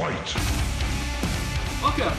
Welcome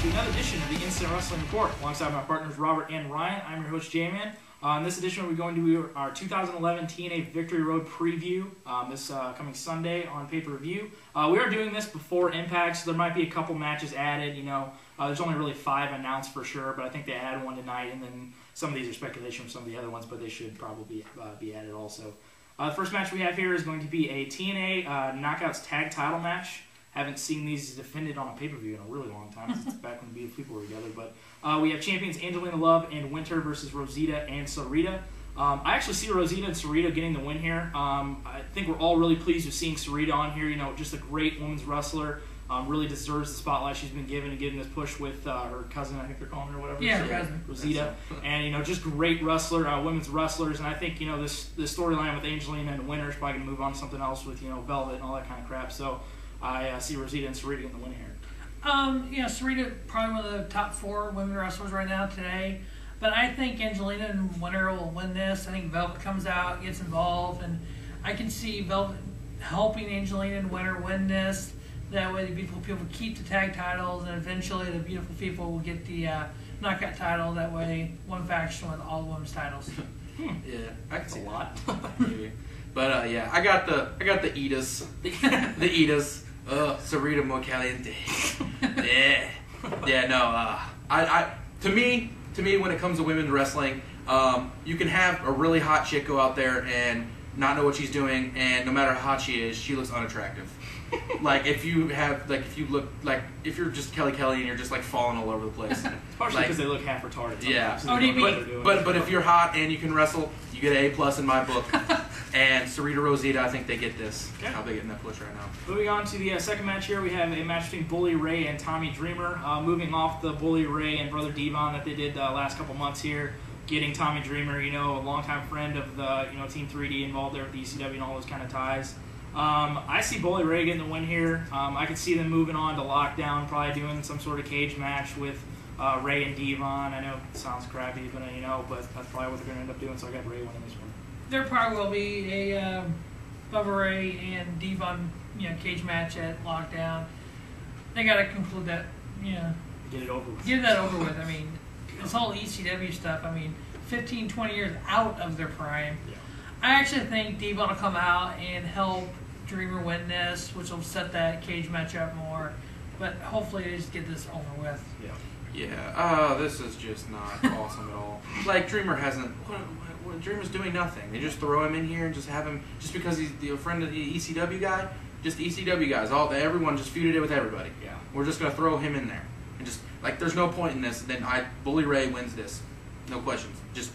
to another edition of the Instant Wrestling Report. Alongside my partners Robert and Ryan, I'm your host J-Man. In this edition, we're going to do our 2011 TNA Victory Road preview this coming Sunday on pay-per-view. We are doing this before Impact, so there might be a couple matches added. There's only really 5 announced for sure, but I think they add one tonight, and then some of these are speculation from some of the other ones, but they should probably be added also. The first match we have here is going to be a TNA Knockouts Tag Title match. Haven't seen these defended on a pay-per-view in a really long time. Since it's back when beautiful people were together. But we have champions Angelina Love and Winter versus Rosita and Sarita. I actually see Rosita and Sarita getting the win here. I think we're all really pleased with seeing Sarita on here. Just a great women's wrestler. Really deserves the spotlight she's been given and getting this push with her cousin, I think they're calling her, whatever. Yeah, her cousin. Rosita. And, just great wrestler, women's wrestlers. And I think, this storyline with Angelina and Winter is probably going to move on to something else with, Velvet and all that kind of crap. So I see Rosita and Sarita getting the win here. Sarita probably one of the top 4 women wrestlers right now today. But I think Angelina and Winter will win this. I think Velvet comes out, gets involved, and I can see Velvet helping Angelina and Winter win this. That way the beautiful people keep the tag titles, and eventually the beautiful people will get the knockout title. That way, one faction with all the women's titles. Yeah, I can see a lot. Maybe. But I got the Idas. The Idas. Sarita Mo Caliente. To me, when it comes to women's wrestling, you can have a really hot chick go out there and not know what she's doing, and no matter how hot she is, she looks unattractive. If you're just Kelly and you're just falling all over the place. It's partially because they look half retarded. Yeah. Oh, do you mean? But if you're hot and you can wrestle, you get an A+ in my book. And Sarita Rosita, I think they get this. Okay. How they getting that push right now. Moving on to the second match here, we have a match between Bully Ray and Tommy Dreamer. Moving off the Bully Ray and Brother Devon that they did the last couple months here, getting Tommy Dreamer, a longtime friend of the Team 3D involved there with the ECW and all those kind of ties. I see Bully Ray getting the win here. I could see them moving on to Lockdown, probably doing some sort of cage match with Ray and Devon. I know it sounds crappy, but that's probably what they're going to end up doing, so I got Ray winning this one. There probably will be a Bubba Ray and Devon cage match at Lockdown. They got to conclude that, Get it over with. Get that over with. This whole ECW stuff, 15, 20 years out of their prime. Yeah. I actually think Devon will come out and help Dreamer win this, which will set that cage match up more. But hopefully they just get this over with. Yeah. This is just not awesome at all. Dreamer hasn't... Dreamer's doing nothing. They just throw him in here and just have him... Just because he's a friend of the ECW guy, just the ECW guys. Everyone just feuded it with everybody. Yeah. We're just going to throw him in there. And just... there's no point in this. Then Bully Ray wins this. No questions. Just...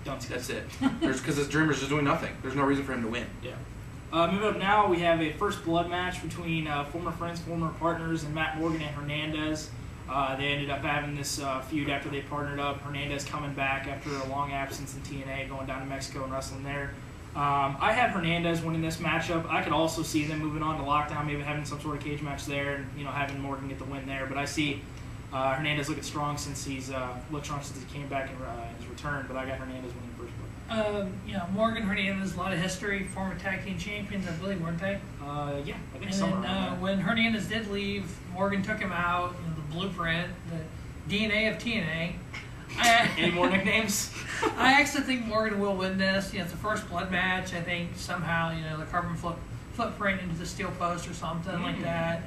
That's it. Because this Dreamer's just doing nothing. There's no reason for him to win. Yeah. Moving up now, we have a first blood match between former friends, former partners, and Matt Morgan and Hernandez. They ended up having this feud after they partnered up. Hernandez coming back after a long absence in TNA, going down to Mexico and wrestling there. I had Hernandez winning this matchup. I could also see them moving on to Lockdown, maybe having some sort of cage match there, and having Morgan get the win there. But I see Hernandez looking strong since he came back in his return. But I got Hernandez winning the first one. Morgan Hernandez, a lot of history, former tag team champions, I believe, weren't they? Yeah, I think so. And then when Hernandez did leave, Morgan took him out. The blueprint, the DNA of TNA. Any more nicknames? I actually think Morgan will win this. It's the first blood match. I think somehow, the carbon footprint into the steel post or something like that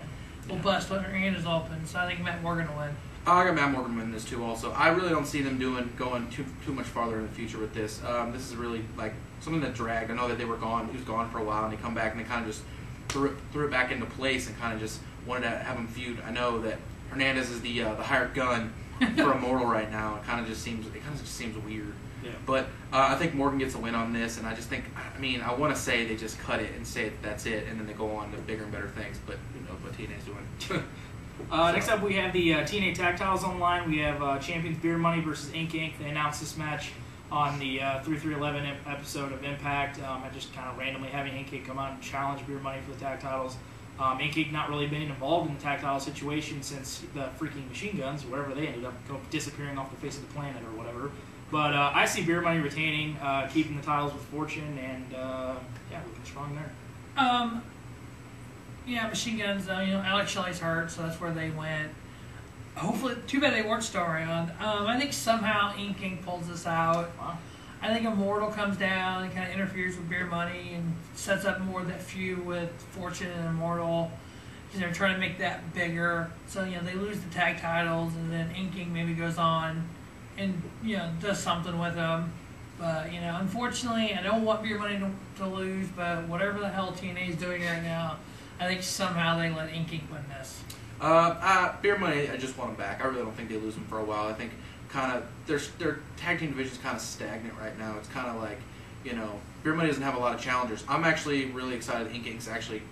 will bust Hernandez open. So I think Matt Morgan will win. I got Matt Morgan winning this too. Also, I really don't see them going too much farther in the future with this. This is really something that dragged. I know that they were gone. He was gone for a while, and they come back and they kind of just threw it back into place and kind of just wanted to have him feud. I know that Hernandez is the hired gun for Immortal right now. It kind of just seems weird. Yeah. But I think Morgan gets a win on this, and I just think I want to say they just cut it and say that's it, and then they go on to bigger and better things. But who knows what TNA's doing. Next up, we have the TNA Tag Titles on the line. We have Champions Beer Money versus Ink Inc. They announced this match on the 3/3/11 episode of Impact. I just kind of randomly having Ink Inc. come out and challenge Beer Money for the tag titles. Ink Inc. not really been involved in the tag title situation since the freaking Machine Guns, wherever they ended up disappearing off the face of the planet or whatever. But I see Beer Money retaining, keeping the titles with Fortune, and looking strong there. Yeah, Machine Guns. Alex Shelley's hurt, so that's where they went. Hopefully, too bad they weren't still around. I think somehow King pulls this out. Wow. I think Immortal comes down and kind of interferes with Beer Money and sets up more of that feud with Fortune and Immortal. Because they're trying to make that bigger. So, they lose the tag titles, and then King maybe goes on and, does something with them. But, unfortunately, I don't want Beer Money to lose, but whatever the hell TNA is doing right now, I think somehow they let King win this. Beer Money, I just want them back. I really don't think they lose them for a while. I think kind of their tag team division is kind of stagnant right now. It's kind of like, Beer Money doesn't have a lot of challengers. I'm actually really excited that Ink's actually,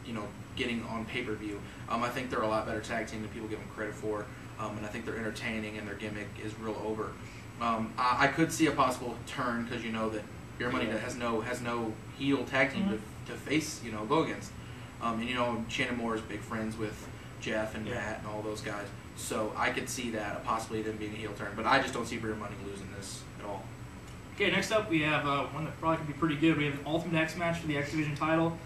getting on pay-per-view. I think they're a lot better tag team than people give them credit for, and I think they're entertaining and their gimmick is real over. I could see a possible turn because that Beer Money has no heel tag team to face, go against. And Shannon Moore is big friends with Jeff and Matt and all those guys. So I could see that possibly them being a heel turn, but I just don't see Beer Money losing this at all. Okay, next up we have one that probably could be pretty good. We have an Ultimate X match for the X Division title.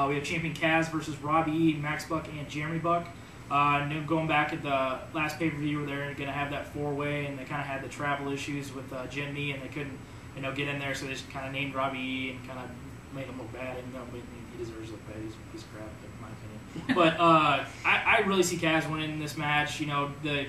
We have Champion Kaz versus Robbie E, Max Buck, and Jeremy Buck. Going back at the last pay-per-view where they're going to have that four-way, and they kind of had the travel issues with Jim Nee, and they couldn't get in there, so they just kind of named Robbie E and kind of made him look bad. And he deserves to look bad. He's a piece of crap, in my opinion. But I really see Kaz winning this match. The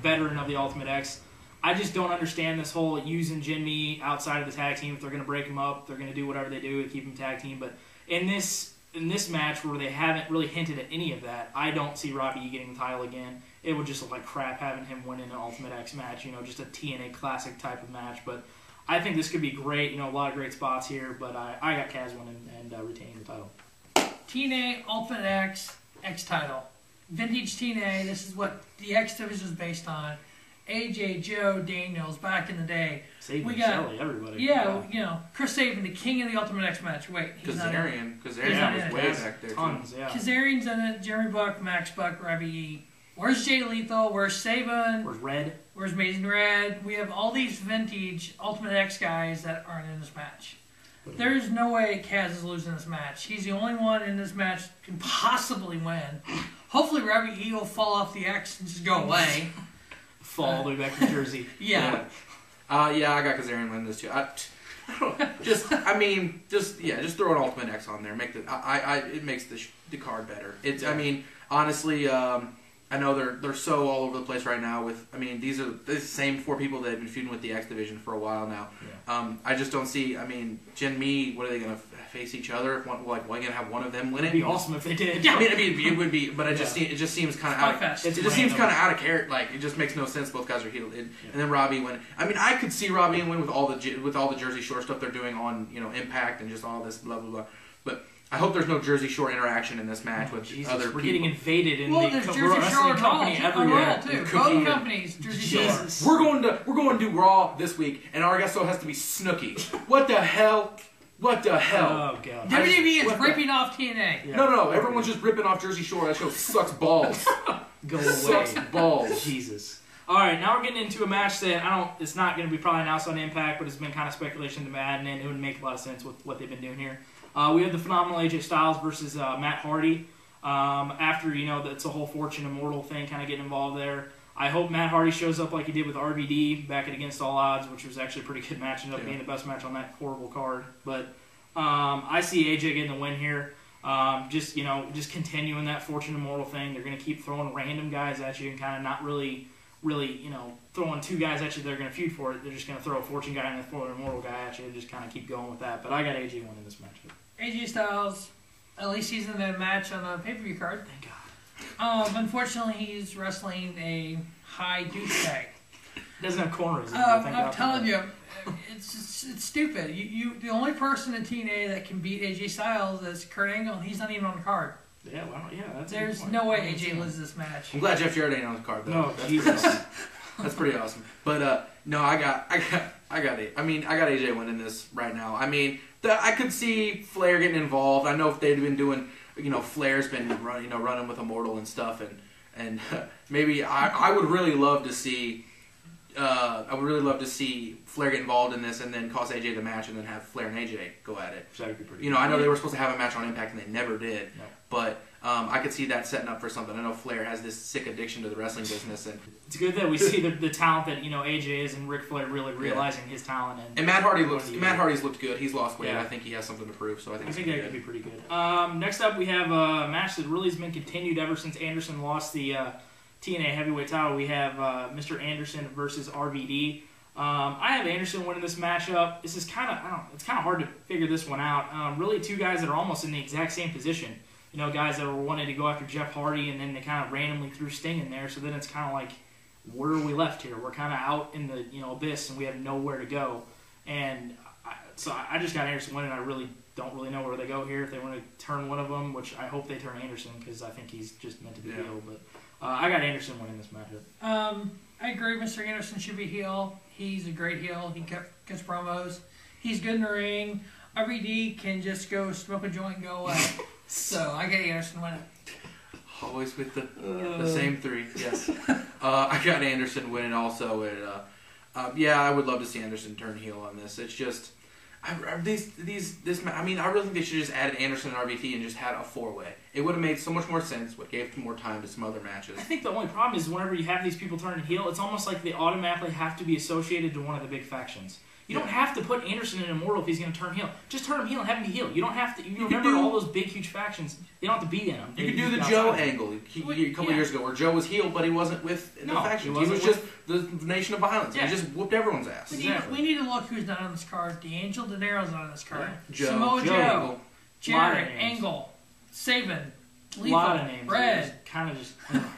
veteran of the Ultimate X. I just don't understand this whole using Jimmy outside of the tag team. If they're going to break him up, they're going to do whatever they do to keep him tag team. But in this match where they haven't really hinted at any of that, I don't see Robbie E getting the title again. It would just look like crap having him win in an Ultimate X match. Just a TNA Classic type of match. But I think this could be great. A lot of great spots here. But I got Kaz winning and retaining the title. TNA Ultimate X title. Vintage TNA, this is what the X Division is based on. AJ, Joe, Daniels, back in the day. Sabin, Shelley, everybody. Yeah, Chris Sabin, the king of the Ultimate X match. Wait, he's not in it. Kazarian was way back there, tons, too. Kazarian's in it, Jeremy Buck, Max Buck, Robbie E. Where's Jay Lethal? Where's Sabin? Where's Red? Where's Amazing Red? We have all these vintage Ultimate X guys that aren't in this match. There's no way Kaz is losing this match. He's the only one in this match that can possibly win. Hopefully Robbie E will fall off the X and just go away. Fall all the way back to Jersey. Yeah. I got Kazarian winning this too. Just throw an Ultimate X on there. It makes the card better. Honestly, I know they're so all over the place right now. These are the same four people that have been feuding with the X Division for a while now. Yeah. I just don't see. Jin Me, what are they going to face each other? Why going to have one of them win it? It'd be awesome if they did. Yeah, it would be, but it just seems kind of out. It just seems kind of out of character. Like it just makes no sense. Both guys are healed, and then Robbie win. I could see Robbie win with all the Jersey Shore stuff they're doing on Impact and just all this blah blah blah. But I hope there's no Jersey Shore interaction in this match with other people. We're getting invaded in the Jersey Shore company everywhere. Both companies, Jersey Shore. We're going to do Raw this week, and our guest has to be Snooki. What the hell? What the hell? Oh god. WWE is ripping off TNA. Yeah. No. Everyone's just ripping off Jersey Shore. That show sucks balls. Go away. Sucks balls. Jesus. All right, now we're getting into a match that it's not going to be probably announced on Impact, but it's been kind of speculation to Madden, and it would make a lot of sense with what they've been doing here. We have the phenomenal AJ Styles versus Matt Hardy. After that's a whole Fortune Immortal thing, kind of getting involved there. I hope Matt Hardy shows up like he did with RVD back at Against All Odds, which was actually a pretty good match. Ended up being the best match on that horrible card. But I see AJ getting the win here. Just continuing that Fortune Immortal thing. They're going to keep throwing random guys at you and kind of not really, throwing two guys at you they're going to feud for it. They're just going to throw a Fortune guy and a Fortune Immortal guy at you and just kind of keep going with that. But I got AJ winning this match. AJ Styles, at least he's in the match on the pay-per-view card. Thank God. Unfortunately, he's wrestling a high douchebag. Doesn't have corners. I'm telling you, it's stupid. The only person in TNA that can beat AJ Styles is Kurt Angle, and he's not even on the card. Yeah, that's There's no way AJ loses this match. I'm glad Jeff Jarrett ain't on the card though. No, Jesus. That's pretty awesome. But no, I got AJ winning this right now. I could see Flair getting involved. I know if they'd been doing, Flair's been running with Immortal and stuff, and maybe I would really love to see I would really love to see Flair get involved in this and then cost AJ the match and then have Flair and AJ go at it. That'd be pretty You know, I know they were supposed to have a match on Impact and they never did, No. but I could see that setting up for something. I know Flair has this sick addiction to the wrestling business, and it's good that we see the talent that AJ is and Ric Flair really realizing his talent. And Matt Hardy's looked good. He's lost weight. Yeah. I think he has something to prove. So I think that could be pretty good. Next up, we have a match that really has been continued ever since Anderson lost the TNA heavyweight title. We have Mr. Anderson versus RVD. I have Anderson winning this matchup. This is it's kind of hard to figure this one out. Really, two guys that are almost in the exact same position. Guys that were wanting to go after Jeff Hardy, and then they kind of randomly threw Sting in there. So then it's kind of like, where are we left here? We're kind of out in the abyss, and we have nowhere to go. And so I just got Anderson winning. I really don't know where they go here. If they want to turn one of them, which I hope they turn Anderson because I think he's just meant to be heel. But I got Anderson winning this matchup. I agree. Mr. Anderson should be heel. He's a great heel. He gets promos. He's good in the ring. RVD can just go smoke a joint and go away. So I got Anderson winning. Always with the same three. Yes. I got Anderson winning also. And I would love to see Anderson turn heel on this. It's just I really think they should just added Anderson and RVD and just had a 4-way. It would have made so much more sense. What gave more time to some other matches. I think the only problem is whenever you have these people turning heel, it's almost like they automatically have to be associated to one of the big factions. You don't have to put Anderson in Immortal if he's going to turn heel. Just turn him heel and have him be heel. You don't have to. You remember all those big, huge factions. They don't have to be in them. You could do the Joe angle a couple years ago, where Joe was heel, but he wasn't with the faction. He was just the Nation of Violence. Yeah. He just whooped everyone's ass. We need to look who's not on this card. D'Angelo Dinero's not on this card. Yeah. Samoa Joe, Jarrett, Angle, Sabin, Lethal, Red. Kind of just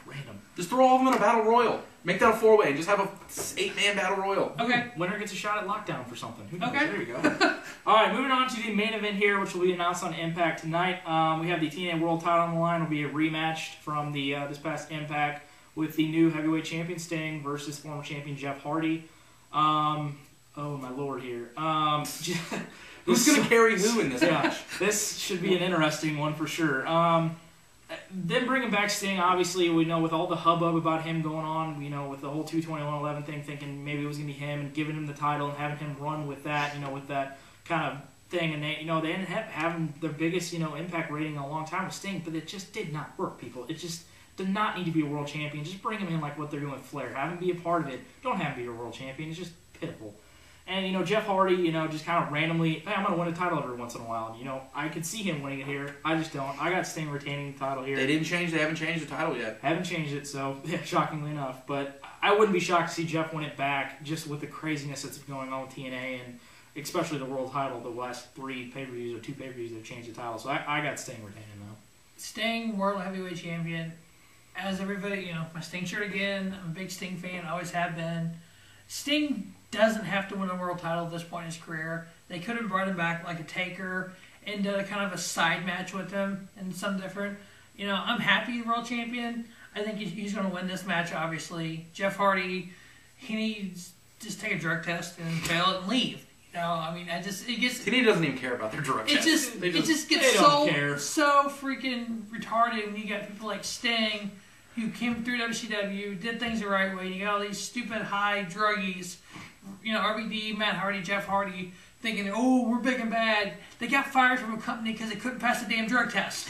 random. Just throw all of them in a battle royal. Make that a 4-way and just have a 8-man battle royal. Okay. Winner gets a shot at Lockdown for something. Who knows? Okay. There you go. All right, moving on to the main event here, which will be announced on Impact tonight. We have the TNA World Title on the line. It will be a rematch from the this past Impact with the new heavyweight champion Sting versus former champion Jeff Hardy. Oh my lord, here. Who's going to carry who in this match? This should be an interesting one for sure. Then bringing back Sting, obviously, we know with all the hubbub about him going on, with the whole 221-11 thing, thinking maybe it was going to be him and giving him the title and having him run with that, with that kind of thing. And they ended up having their biggest, Impact rating in a long time with Sting, but it just did not work, people. It just did not need to be a world champion. Just bring him in like what they're doing with Flair. Have him be a part of it. Don't have him be a world champion. It's just pitiful. And, Jeff Hardy, just kind of randomly, hey, I'm going to win a title every once in a while. And, I could see him winning it here. I just don't. I got Sting retaining the title here. They haven't changed the title yet. Haven't changed it, so, yeah, shockingly enough. But I wouldn't be shocked to see Jeff win it back just with the craziness that's going on with TNA and especially the world title. The last 3 pay-per-views or 2 pay-per-views they've changed the title. So I got Sting retaining, though. Sting, World Heavyweight Champion. As everybody, my Sting shirt again. I'm a big Sting fan. Always have been. Sting doesn't have to win a world title at this point in his career. They could have brought him back like a Taker and did a kind of a side match with him and something different. I'm happy world champion. I think he's going to win this match, obviously. Jeff Hardy, he needs to just take a drug test and fail it and leave. TNA doesn't even care about their drug test. It just gets so freaking retarded when you got people like Sting who came through WCW, did things the right way. You got all these stupid high druggies, RVD, Matt Hardy, Jeff Hardy, thinking, oh, we're big and bad. They got fired from a company because they couldn't pass the damn drug test.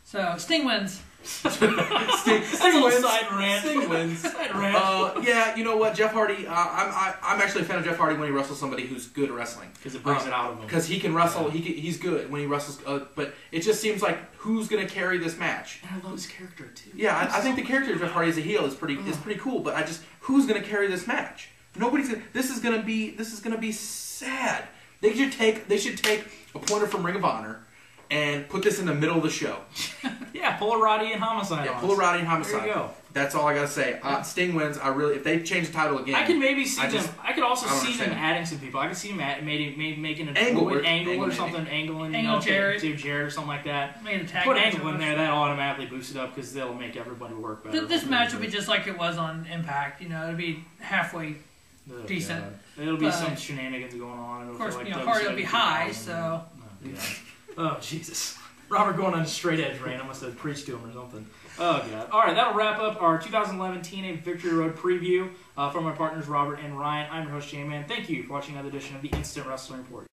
So Sting wins. Sting wins. Side rant. Sting wins. Side rant. Yeah, you know what, Jeff Hardy. I'm actually a fan of Jeff Hardy when he wrestles somebody who's good at wrestling. Because it brings it out of him. Because he can wrestle. Yeah. He's good when he wrestles. But it just seems like who's going to carry this match? And I love his character too. Yeah, I think the character of Jeff Hardy as a heel is pretty cool. But who's going to carry this match? Nobody's gonna. This is gonna be sad. They should take a pointer from Ring of Honor and put this in the middle of the show. Yeah, pull a Roddy and Homicide. Yeah, pull a Roddy and Homicide. There you go. That's all I gotta say. Sting wins. If they change the title again, I can maybe see them. I could also see them understand. adding some people. I could see them maybe making an Angle or something, Angle Jarrett or something like that. Made a tag Put match Angle in there. That automatically boosts it up because they'll make everybody work better. This match will be just like it was on Impact. It'll be halfway decent. God. It'll be some shenanigans going on. Of course, Hardy will be high, so. Oh, Jesus. Robert going on a straight edge rant. I must have preached to him or something. Oh, God. All right, that'll wrap up our 2011 TNA Victory Road preview from our partners Robert and Ryan. I'm your host, J-Man. Thank you for watching another edition of the Instant Wrestling Report.